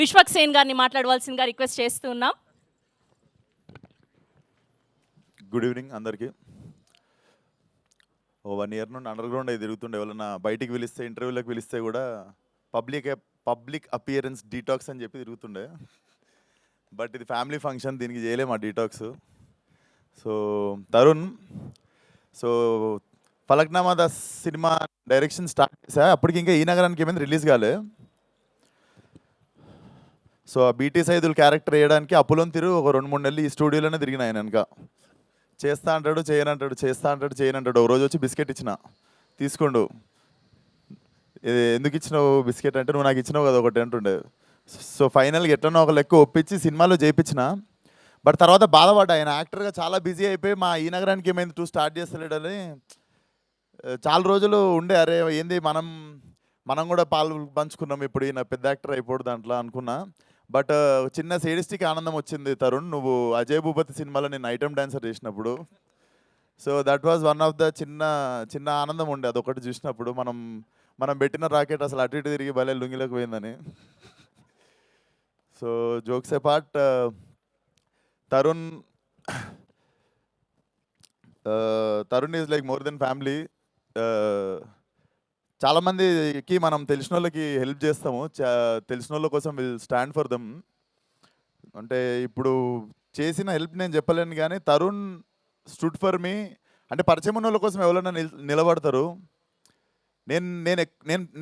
విశ్వక్ సేన్ గారిని మాట్లాడవలసిందిగా రిక్వెస్ట్ చేస్తున్నాం. గుడ్ ఈవినింగ్ అందరికీ. 1 ఇయర్ నుండి అండర్ గ్రౌండ్ అయి తిరుగుతుండే. ఎవరైనా బయటికి పిలిస్తే, ఇంటర్వ్యూలకు పిలిస్తే కూడా పబ్లిక్ అపియరెన్స్ డీటాక్స్ అని చెప్పి తిరుగుతుండే. బట్ ఇది ఫ్యామిలీ ఫంక్షన్, దీనికి చేయలేము ఆ detox. So Tarun, so Falaknuma Das cinema direction start చేశా. అప్పటికి ఇంకా ఈ నగరానికి ఏమైంది రిలీజ్ కాలే. సో ఆ బీటీ సైదుల్ క్యారెక్టర్ వేయడానికి అప్పులోని తిరుగు ఒక 2-3 నెలలు ఈ స్టూడియోలోనే తిరిగిన ఆయన వెనక. చేస్తా అంటాడు, చేయనంటాడు, చేస్తా అంటాడు, చేయనంటాడు. ఒక రోజు వచ్చి బిస్కెట్ ఇచ్చిన, తీసుకోండు. ఎందుకు ఇచ్చినావు బిస్కెట్ అంటే, నువ్వు నాకు ఇచ్చినావు కదా ఒకటి అంటుండే. సో ఫైనల్గా ఎట్లనో ఒక లెక్క ఒప్పించి సినిమాలో చేయించిన. బట్ తర్వాత బాధపడ్డా, ఆయన యాక్టర్గా చాలా బిజీ అయిపోయి మా ఈ నగరానికి ఏమైంది 2 స్టార్ట్ చేస్తలేడని చాలా రోజులు ఉండే. అరే ఏంది మనం కూడా పాలు పంచుకున్నాం, ఇప్పుడు ఈయన పెద్ద యాక్టర్ అయిపోడు దాంట్లో అనుకున్నా. బట్ చిన్న సేడిస్టిక్ ఆనందం వచ్చింది తరుణ్, నువ్వు అజయ్ భూపతి సినిమాలో నేను ఐటమ్ డాన్సర్ చేసినప్పుడు. So that was one of the చిన్న ఆనందం ఉండే అదొకటి చూసినప్పుడు. మనం పెట్టిన రాకెట్ అసలు అటు ఇటు తిరిగి భలే లుంగిలోకి పోయిందని. So jokes A part, Tarun is like more than family. చాలామందికి మనం తెలిసిన వాళ్ళకి హెల్ప్ చేస్తాము, తెలిసిన వాళ్ళ కోసం విల్ స్టాండ్ ఫర్ దమ్. అంటే ఇప్పుడు చేసిన హెల్ప్ నేను చెప్పలేను, కానీ తరుణ్ స్టూడ్ ఫర్ మీ. అంటే పరిచయం ఉన్న వాళ్ళ కోసం ఎవరైనా నిలబడతారు.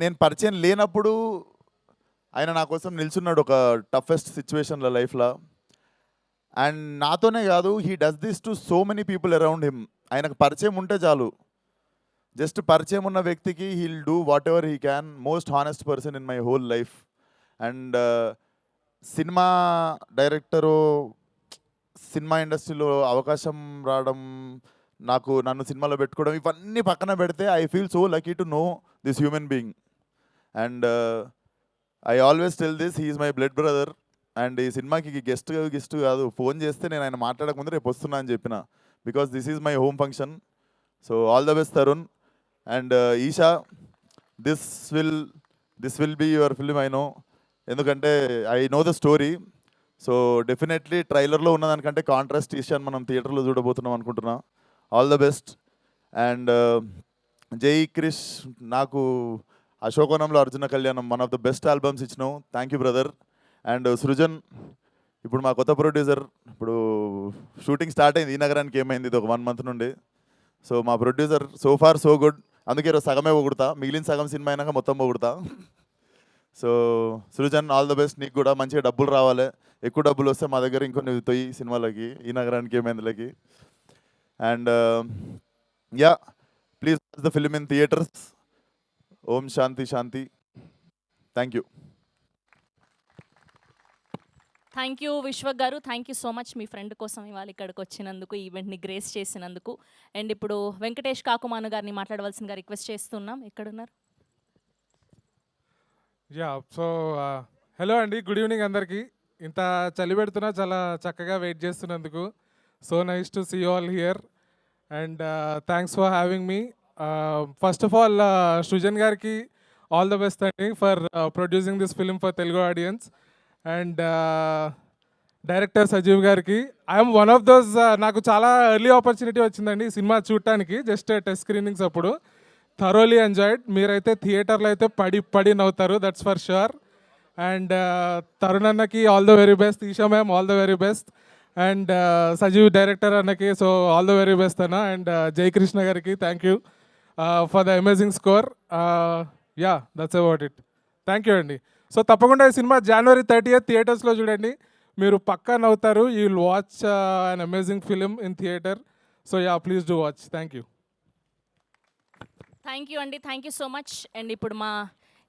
నేను పరిచయం లేనప్పుడు ఆయన నా కోసం నిల్చున్నాడు ఒక టఫెస్ట్ సిచ్యువేషన్లో లైఫ్లో. అండ్ నాతోనే కాదు, he does this to so many people around him. ఆయనకు పరిచయం ఉంటే చాలు, జస్ట్ పరిచయం ఉన్న వ్యక్తికి he'll do what ever he can. Most honest person in my whole life. And cinema director, cinema ఇండస్ట్రీలో అవకాశం రావడం, నన్ను సినిమాలో పెట్టుకోవడం, ఇవన్నీ పక్కన పెడితే I feel so lucky to know this human being. And I always tell this, he is my blood brother. And ఈ సినిమాకి గెస్ట్ కాదు, ఫోన్ చేస్తే నేను ఆయన మాట్లాడకముందు రేపు వస్తున్నా అని చెప్పిన, because this is my home function. So all the best Tarun. And Esha, this will be your film I know, ఎందుకంటే I know the story. So definitely ట్రైలర్లో ఉన్నదానికంటే కాంట్రాస్ట్ ఈషాని మనం థియేటర్లో చూడబోతున్నాం అనుకుంటున్నా. All the best. అండ్ జై క్రిష్, నాకు అశోకవనంలో Arjuna Kalyanam one of the best albums ఇచ్చినావు, thank you brother. And Srujan, ఇప్పుడు మా కొత్త ప్రొడ్యూసర్, ఇప్పుడు షూటింగ్ స్టార్ట్ అయింది ఈ నగరానికి, ఏమైంది ఇది ఒక 1 మంత్ నుండి. సో మా producer so far so good, అందుకే ఈరోజు సగమే పొగుడుతా, మిగిలిన సగం సినిమా అయినాక మొత్తం పొగుడుతా. So Srujan, all the best. నీకు కూడా మంచిగా డబ్బులు రావాలి, ఎక్కువ డబ్బులు వస్తే మా దగ్గర ఇంకొన్ని తొయ్యి సినిమాలకి, ఈ నగరానికి ఏమైందిలకి. And yeah, please watch the film in theatres. Om Shanti Shanti. Thank you. Thank you Vishwak garu, thank you so much మీ ఫ్రెండ్ కోసం ఇవాళ ఇక్కడికి వచ్చినందుకు, ఈవెంట్ని గ్రేస్ చేసినందుకు. అండ్ ఇప్పుడు వెంకటేష్ కాకుమాను గారిని మాట్లాడవలసిందిగా రిక్వెస్ట్ చేస్తున్నాం. ఎక్కడున్నారు? సో హలో అండి, గుడ్ ఈవినింగ్ అందరికీ. ఇంత చలి పెడుతున్నా చాలా చక్కగా వెయిట్ చేస్తున్నందుకు. So nice to see you all here and thanks for having me. First of all Srujan గారికి ఆల్ ద బెస్ట్ అండి for producing this film for Telugu audience. And director Sajeev గారికి, ఐఎమ్ వన్ ఆఫ్ దోస్, నాకు చాలా early opportunity వచ్చిందండి ఈ సినిమా చూడటానికి, just test screenings అప్పుడు. Thoroughly enjoyed. మీరైతే థియేటర్లో అయితే పడి నవ్వుతారు, that's for sure. And Tarun అన్నకి all the very best, Esha ma'am all the very best. And Sajeev director అన్నకి so all the very best అన్న. And Jayakrishna garu thank you for the amazing score. Yeah, that's about it. Thank you అండి. So తప్పకుండా ఈ cinema January 30th థియేటర్స్లో చూడండి, మీరు పక్కా నవ్వుతారు. You will watch an amazing film in theatre. So yeah, please do watch. Thank you. Thank you అండి, thank you so much. And ఇప్పుడు మా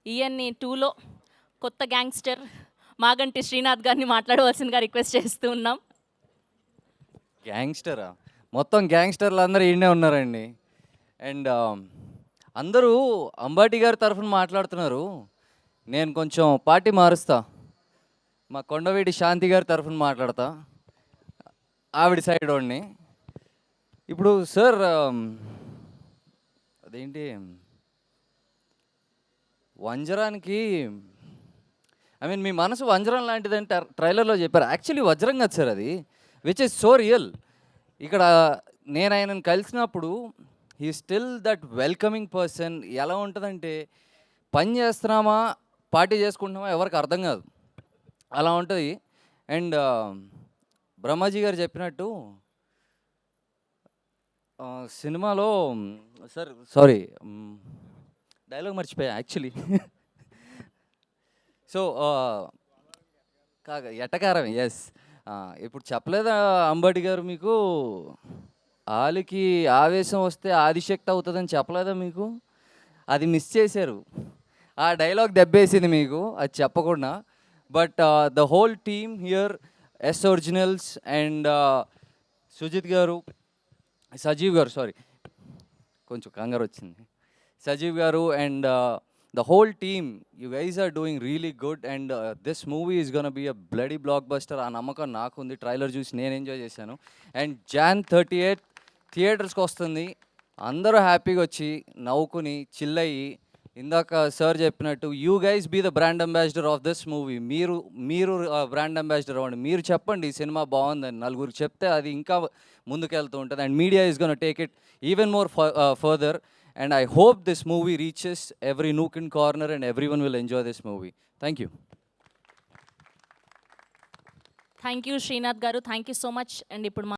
ఈఎన్ఈ 2లో కొత్త గ్యాంగ్స్టర్ మాగంటి శ్రీనాథ్ గారిని మాట్లాడవలసిందిగా రిక్వెస్ట్ చేస్తూ ఉన్నాం. గ్యాంగ్స్టరా? మొత్తం గ్యాంగ్స్టర్లు అందరూ ఈడనే ఉన్నారండి. అండ్ అందరూ అంబాటి గారి తరఫున మాట్లాడుతున్నారు, నేను కొంచెం పార్టీ మారుస్తా, మా కొండవీటి శాంతి గారి తరఫున మాట్లాడతా, ఆవిడ సైడ్ వాడిని. ఇప్పుడు సార్ అదేంటి వంజరానికి ఐ మీన్ మీ మనసు వజ్రం లాంటిదని ట్రైలర్లో చెప్పారు. యాక్చువల్లీ వజ్రం కాదు సార్ అది, విచ్ ఇస్ సో రియల్. ఇక్కడ నేను ఆయనను కలిసినప్పుడు he still that welcoming person. ఎలా ఉంటుందంటే పని చేస్తున్నామా పార్టీ చేసుకుంటున్నామా ఎవరికి అర్థం కాదు, అలా ఉంటుంది. అండ్ బ్రహ్మాజీ గారు చెప్పినట్టు సినిమాలో సార్ సారీ డైలాగ్ మర్చిపోయా యాక్చువల్లీ. సో ఎటకారం, ఎస్. ఇప్పుడు చెప్పలేదా అంబటి గారు మీకు, ఆలికి ఆవేశం వస్తే ఆదిశక్తి అవుతుందని చెప్పలేదా మీకు? అది మిస్ చేశారు. ఆ డైలాగ్ దెబ్బేసింది మీకు అది చెప్పకుండా. But the whole team here, S originals and Sujith గారు, సజీవ్ గారు, సారీ కొంచెం కంగారు వచ్చింది, సజీవ్ గారు and the whole team, you guys are doing really good and this movie is gonna be a bloody blockbuster. ఆ నమ్మకం నాకుంది. ట్రైలర్ చూసి నేను ఎంజాయ్ చేశాను. అండ్ Jan 38 థియేటర్స్కి వస్తుంది. అందరూ హ్యాపీగా వచ్చి నవ్వుకుని చిల్లయ్యి, ఇందాక సార్ చెప్పినట్టు you guys be the brand ambassador of this movie. మీరు బ్రాండ్ అంబాసిడర్ అవ్వండి. మీరు చెప్పండి ఈ సినిమా బాగుందని, నలుగురికి చెప్తే అది ఇంకా ముందుకెళ్తూ ఉంటుంది. And media is gonna take it even more further. And I hope this movie reaches every nook and corner and everyone will enjoy this movie. Thank you. Thank you Srinath garu, thank you so much. And ఇప్పుడు